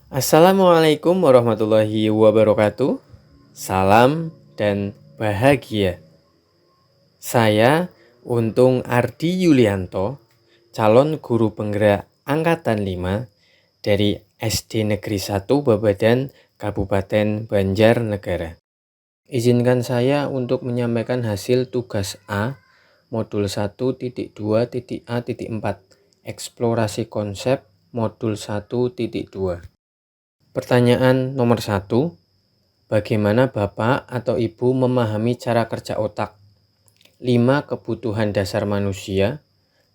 Assalamualaikum warahmatullahi wabarakatuh. Salam dan bahagia. Saya Untung Ardi Yulianto, calon guru penggerak Angkatan 5 dari SD Negeri 1 Babadan, Kabupaten Banjarnegara. Izinkan saya untuk menyampaikan hasil tugas A, modul 1.2.A.4, eksplorasi konsep modul 1.2. Pertanyaan nomor 1. Bagaimana Bapak atau Ibu memahami cara kerja otak? 5 kebutuhan dasar manusia,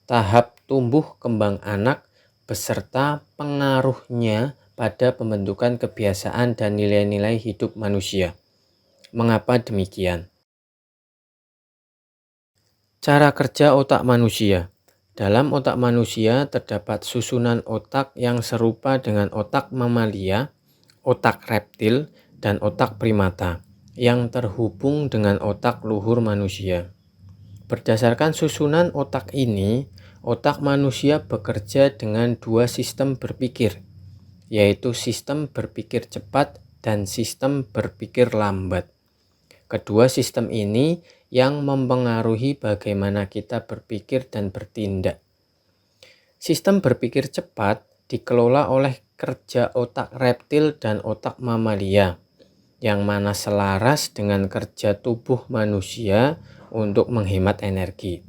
tahap tumbuh kembang anak, beserta pengaruhnya pada pembentukan kebiasaan dan nilai-nilai hidup manusia. Mengapa demikian? Cara kerja otak manusia. Dalam otak manusia terdapat susunan otak yang serupa dengan otak mamalia, otak reptil, dan otak primata yang terhubung dengan otak luhur manusia. Berdasarkan susunan otak ini, otak manusia bekerja dengan dua sistem berpikir, yaitu sistem berpikir cepat dan sistem berpikir lambat. Kedua sistem ini yang mempengaruhi bagaimana kita berpikir dan bertindak. Sistem berpikir cepat dikelola oleh kerja otak reptil dan otak mamalia, yang mana selaras dengan kerja tubuh manusia untuk menghemat energi.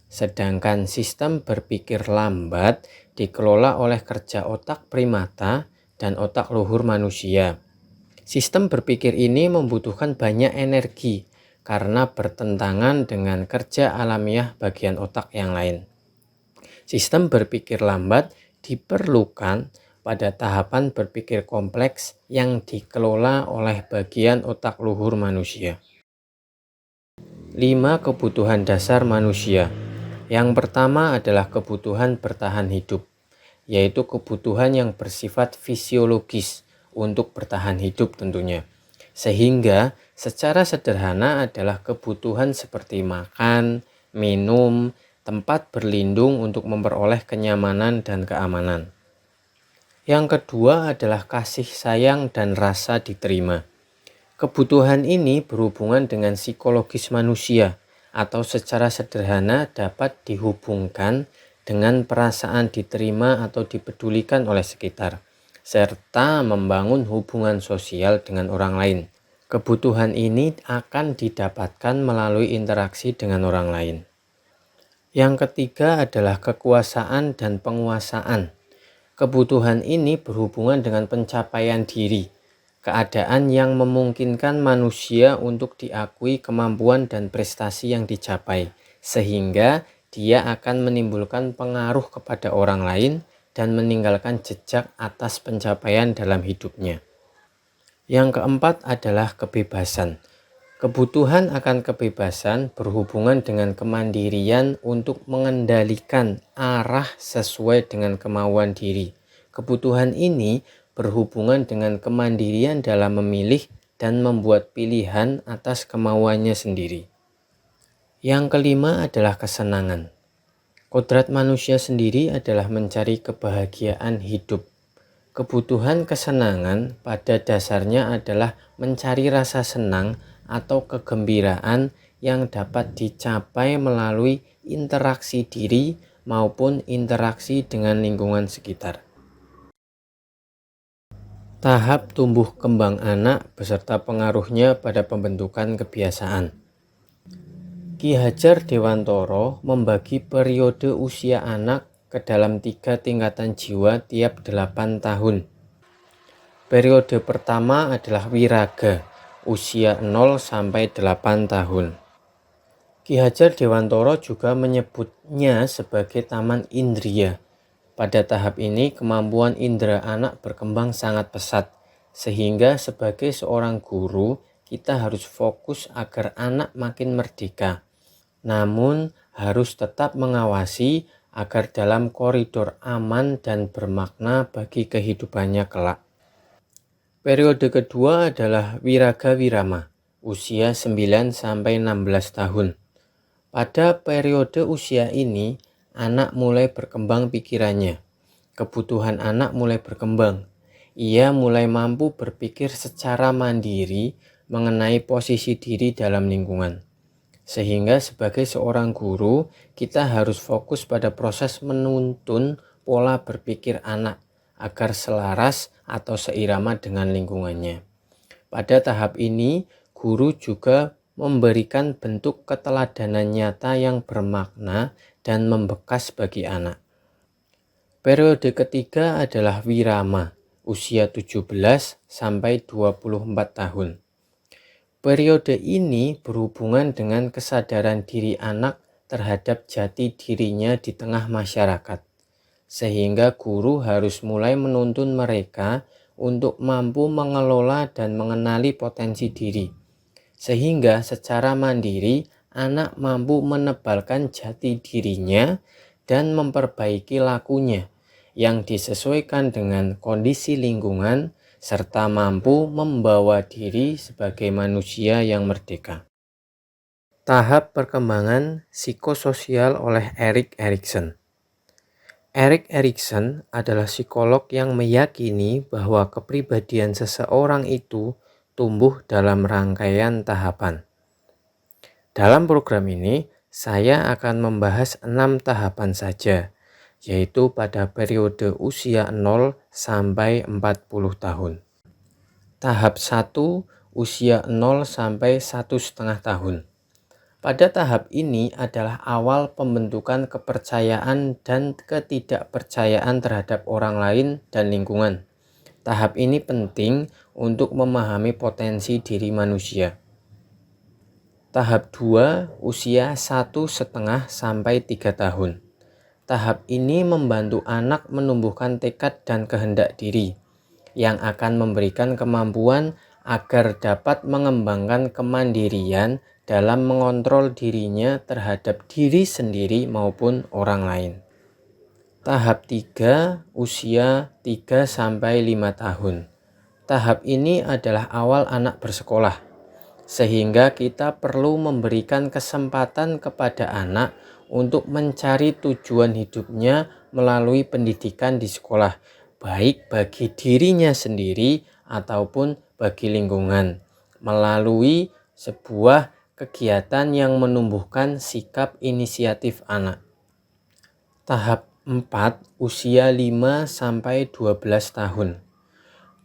Sedangkan sistem berpikir lambat dikelola oleh kerja otak primata dan otak luhur manusia. Sistem berpikir ini membutuhkan banyak energi karena bertentangan dengan kerja alamiah bagian otak yang lain. Sistem berpikir lambat diperlukan pada tahapan berpikir kompleks yang dikelola oleh bagian otak luhur manusia. 5 kebutuhan dasar manusia. Yang pertama adalah kebutuhan bertahan hidup, yaitu kebutuhan yang bersifat fisiologis untuk bertahan hidup tentunya. Sehingga secara sederhana adalah kebutuhan seperti makan, minum, tempat berlindung untuk memperoleh kenyamanan dan keamanan. Yang kedua adalah kasih sayang dan rasa diterima. Kebutuhan ini berhubungan dengan psikologis manusia atau secara sederhana dapat dihubungkan dengan perasaan diterima atau dipedulikan oleh sekitar, serta membangun hubungan sosial dengan orang lain. Kebutuhan ini akan didapatkan melalui interaksi dengan orang lain. Yang ketiga adalah kekuasaan dan penguasaan. Kebutuhan ini berhubungan dengan pencapaian diri, keadaan yang memungkinkan manusia untuk diakui kemampuan dan prestasi yang dicapai, sehingga dia akan menimbulkan pengaruh kepada orang lain dan meninggalkan jejak atas pencapaian dalam hidupnya. Yang keempat adalah kebebasan. Kebutuhan akan kebebasan berhubungan dengan kemandirian untuk mengendalikan arah sesuai dengan kemauan diri. Kebutuhan ini berhubungan dengan kemandirian dalam memilih dan membuat pilihan atas kemauannya sendiri. Yang kelima adalah kesenangan. Kodrat manusia sendiri adalah mencari kebahagiaan hidup. Kebutuhan kesenangan pada dasarnya adalah mencari rasa senang atau kegembiraan yang dapat dicapai melalui interaksi diri maupun interaksi dengan lingkungan sekitar. Tahap tumbuh kembang anak beserta pengaruhnya pada pembentukan kebiasaan. Ki Hajar Dewantoro membagi periode usia anak ke dalam 3 tingkatan jiwa tiap 8 tahun. Periode pertama adalah wiraga, usia 0 sampai 8 tahun. Ki Hajar Dewantoro juga menyebutnya sebagai taman indria. Pada tahap ini kemampuan indera anak berkembang sangat pesat, sehingga sebagai seorang guru kita harus fokus agar anak makin merdeka. Namun harus tetap mengawasi agar dalam koridor aman dan bermakna bagi kehidupannya kelak. Periode kedua adalah wiraga wirama, usia 9 sampai 16 tahun. Pada periode usia ini, anak mulai berkembang pikirannya. Kebutuhan anak mulai berkembang. ia mulai mampu berpikir secara mandiri mengenai posisi diri dalam lingkungan. Sehingga sebagai seorang guru, kita harus fokus pada proses menuntun pola berpikir anak agar selaras atau seirama dengan lingkungannya. Pada tahap ini, guru juga memberikan bentuk keteladanan nyata yang bermakna dan membekas bagi anak. Periode ketiga adalah wirama, usia 17 sampai 24 tahun. Periode ini berhubungan dengan kesadaran diri anak terhadap jati dirinya di tengah masyarakat, sehingga guru harus mulai menuntun mereka untuk mampu mengelola dan mengenali potensi diri, sehingga secara mandiri anak mampu menebalkan jati dirinya dan memperbaiki lakunya yang disesuaikan dengan kondisi lingkungan serta mampu membawa diri sebagai manusia yang merdeka. Tahap perkembangan psikososial oleh Erik Erikson. Erik Erikson adalah psikolog yang meyakini bahwa kepribadian seseorang itu tumbuh dalam rangkaian tahapan. Dalam program ini, saya akan membahas 6 tahapan saja, yaitu pada periode usia 0 sampai 40 tahun. Tahap 1, usia 0 sampai 1,5 tahun. Pada tahap ini adalah awal pembentukan kepercayaan dan ketidakpercayaan terhadap orang lain dan lingkungan. Tahap ini penting untuk memahami potensi diri manusia. Tahap 2, usia 1,5 sampai 3 tahun. Tahap ini membantu anak menumbuhkan tekad dan kehendak diri yang akan memberikan kemampuan agar dapat mengembangkan kemandirian dalam mengontrol dirinya terhadap diri sendiri maupun orang lain. Tahap 3, usia 3 sampai 5 tahun. Tahap ini adalah awal anak bersekolah, sehingga kita perlu memberikan kesempatan kepada anak untuk mencari tujuan hidupnya melalui pendidikan di sekolah, baik bagi dirinya sendiri ataupun bagi lingkungan, melalui sebuah kegiatan yang menumbuhkan sikap inisiatif anak. Tahap 4, usia 5 sampai 12 tahun.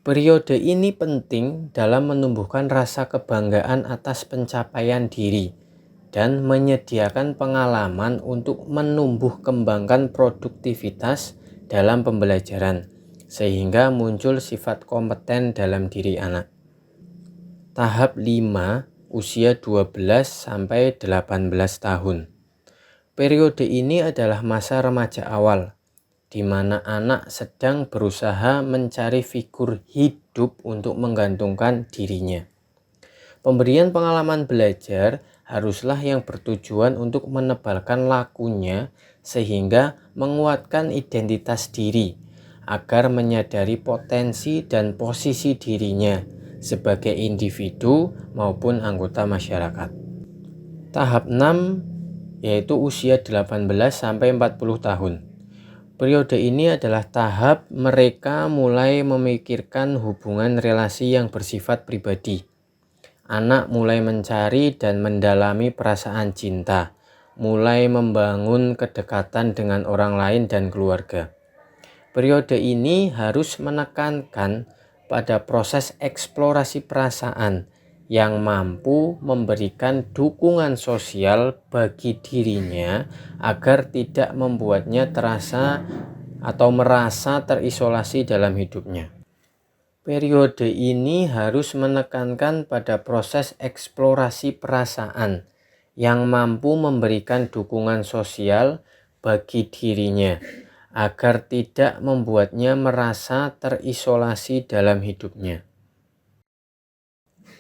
Periode ini penting dalam menumbuhkan rasa kebanggaan atas pencapaian diri dan menyediakan pengalaman untuk menumbuh kembangkan produktivitas dalam pembelajaran, sehingga muncul sifat kompeten dalam diri anak. Tahap 5, usia 12 sampai 18 tahun. Periode ini adalah masa remaja awal, di mana anak sedang berusaha mencari figur hidup untuk menggantungkan dirinya. Pemberian pengalaman belajar haruslah yang bertujuan untuk menebalkan lakunya sehingga menguatkan identitas diri agar menyadari potensi dan posisi dirinya sebagai individu maupun anggota masyarakat. Tahap 6 yaitu usia 18 sampai 40 tahun. Periode ini adalah tahap mereka mulai memikirkan hubungan relasi yang bersifat pribadi. Anak mulai mencari dan mendalami perasaan cinta, mulai membangun kedekatan dengan orang lain dan keluarga. Periode ini harus menekankan pada proses eksplorasi perasaan yang mampu memberikan dukungan sosial bagi dirinya agar tidak membuatnya terasa atau merasa terisolasi dalam hidupnya. Periode ini harus menekankan pada proses eksplorasi perasaan yang mampu memberikan dukungan sosial bagi dirinya agar tidak membuatnya merasa terisolasi dalam hidupnya.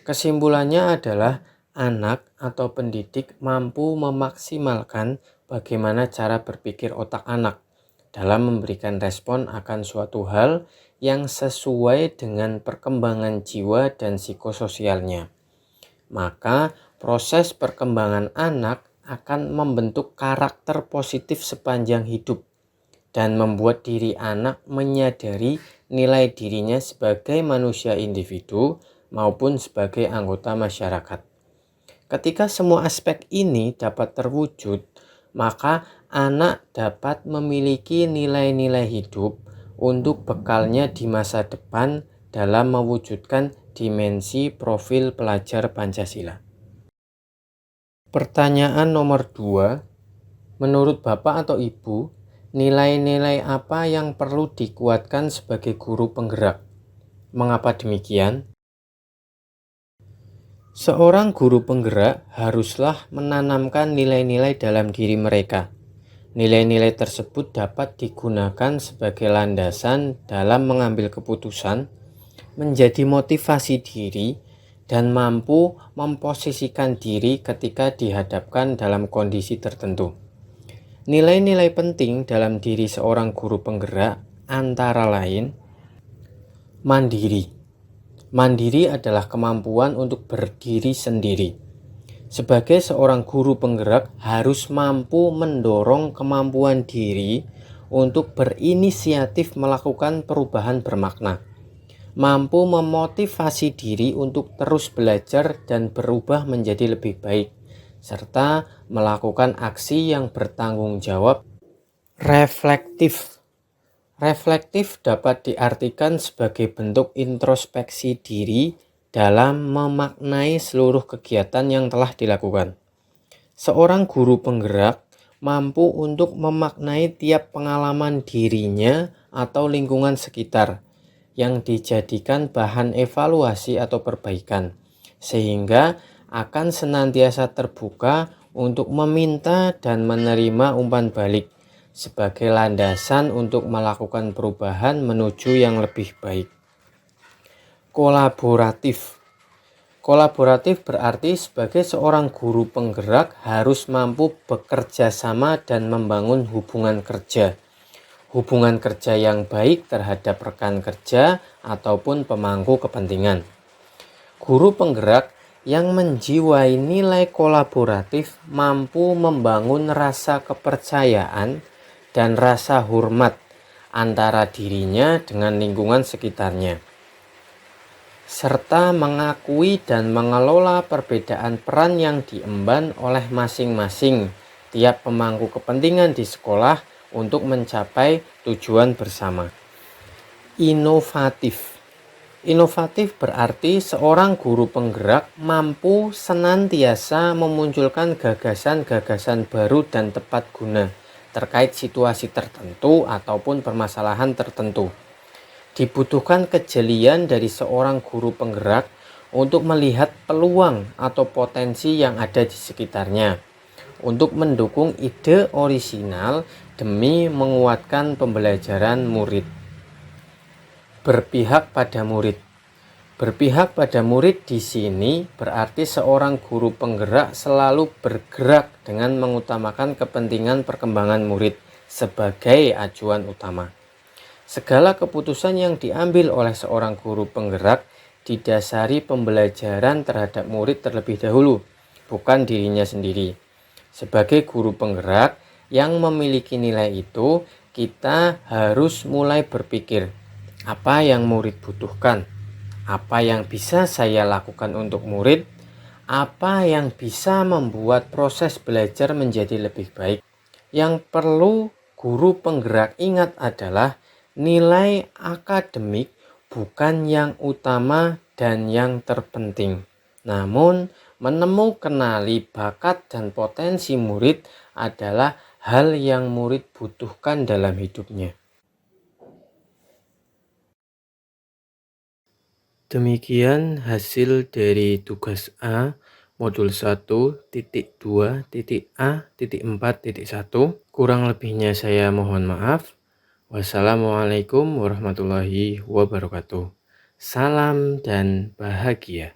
Kesimpulannya adalah anak atau pendidik mampu memaksimalkan bagaimana cara berpikir otak anak dalam memberikan respon akan suatu hal yang sesuai dengan perkembangan jiwa dan psikososialnya. Maka proses perkembangan anak akan membentuk karakter positif sepanjang hidup dan membuat diri anak menyadari nilai dirinya sebagai manusia individu maupun sebagai anggota masyarakat. Ketika semua aspek ini dapat terwujud, maka anak dapat memiliki nilai-nilai hidup untuk bekalnya di masa depan dalam mewujudkan dimensi profil pelajar Pancasila. Pertanyaan nomor 2, menurut Bapak atau Ibu, nilai-nilai apa yang perlu dikuatkan sebagai guru penggerak? Mengapa demikian? Seorang guru penggerak haruslah menanamkan nilai-nilai dalam diri mereka. Nilai-nilai tersebut dapat digunakan sebagai landasan dalam mengambil keputusan, menjadi motivasi diri, dan mampu memposisikan diri ketika dihadapkan dalam kondisi tertentu. Nilai-nilai penting dalam diri seorang guru penggerak antara lain mandiri. Mandiri adalah kemampuan untuk berdiri sendiri. Sebagai seorang guru penggerak harus mampu mendorong kemampuan diri untuk berinisiatif melakukan perubahan bermakna. Mampu memotivasi diri untuk terus belajar dan berubah menjadi lebih baik, serta melakukan aksi yang bertanggung jawab. Reflektif. Reflektif dapat diartikan sebagai bentuk introspeksi diri dalam memaknai seluruh kegiatan yang telah dilakukan. Seorang guru penggerak mampu untuk memaknai tiap pengalaman dirinya atau lingkungan sekitar yang dijadikan bahan evaluasi atau perbaikan, sehingga akan senantiasa terbuka untuk meminta dan menerima umpan balik sebagai landasan untuk melakukan perubahan menuju yang lebih baik. Kolaboratif. Kolaboratif berarti sebagai seorang guru penggerak harus mampu bekerja sama dan membangun hubungan kerja yang baik terhadap rekan kerja ataupun pemangku kepentingan. Guru penggerak yang menjiwai nilai kolaboratif mampu membangun rasa kepercayaan dan rasa hormat antara dirinya dengan lingkungan sekitarnya, serta mengakui dan mengelola perbedaan peran yang diemban oleh masing-masing tiap pemangku kepentingan di sekolah untuk mencapai tujuan bersama. Inovatif. Inovatif berarti seorang guru penggerak mampu senantiasa memunculkan gagasan-gagasan baru dan tepat guna terkait situasi tertentu ataupun permasalahan tertentu. Dibutuhkan kejelian dari seorang guru penggerak untuk melihat peluang atau potensi yang ada di sekitarnya, untuk mendukung ide orisinal demi menguatkan pembelajaran murid. Berpihak pada murid. Berpihak pada murid di sini berarti seorang guru penggerak selalu bergerak dengan mengutamakan kepentingan perkembangan murid sebagai acuan utama. Segala keputusan yang diambil oleh seorang guru penggerak didasari pembelajaran terhadap murid terlebih dahulu, bukan dirinya sendiri. Sebagai guru penggerak yang memiliki nilai itu, kita harus mulai berpikir, apa yang murid butuhkan? Apa yang bisa saya lakukan untuk murid? Apa yang bisa membuat proses belajar menjadi lebih baik? Yang perlu guru penggerak ingat adalah nilai akademik bukan yang utama dan yang terpenting. Namun, kenali bakat dan potensi murid adalah hal yang murid butuhkan dalam hidupnya. Demikian hasil dari tugas A modul 1.2.A.4.1. Kurang lebihnya saya mohon maaf. Wassalamualaikum warahmatullahi wabarakatuh. Salam dan bahagia.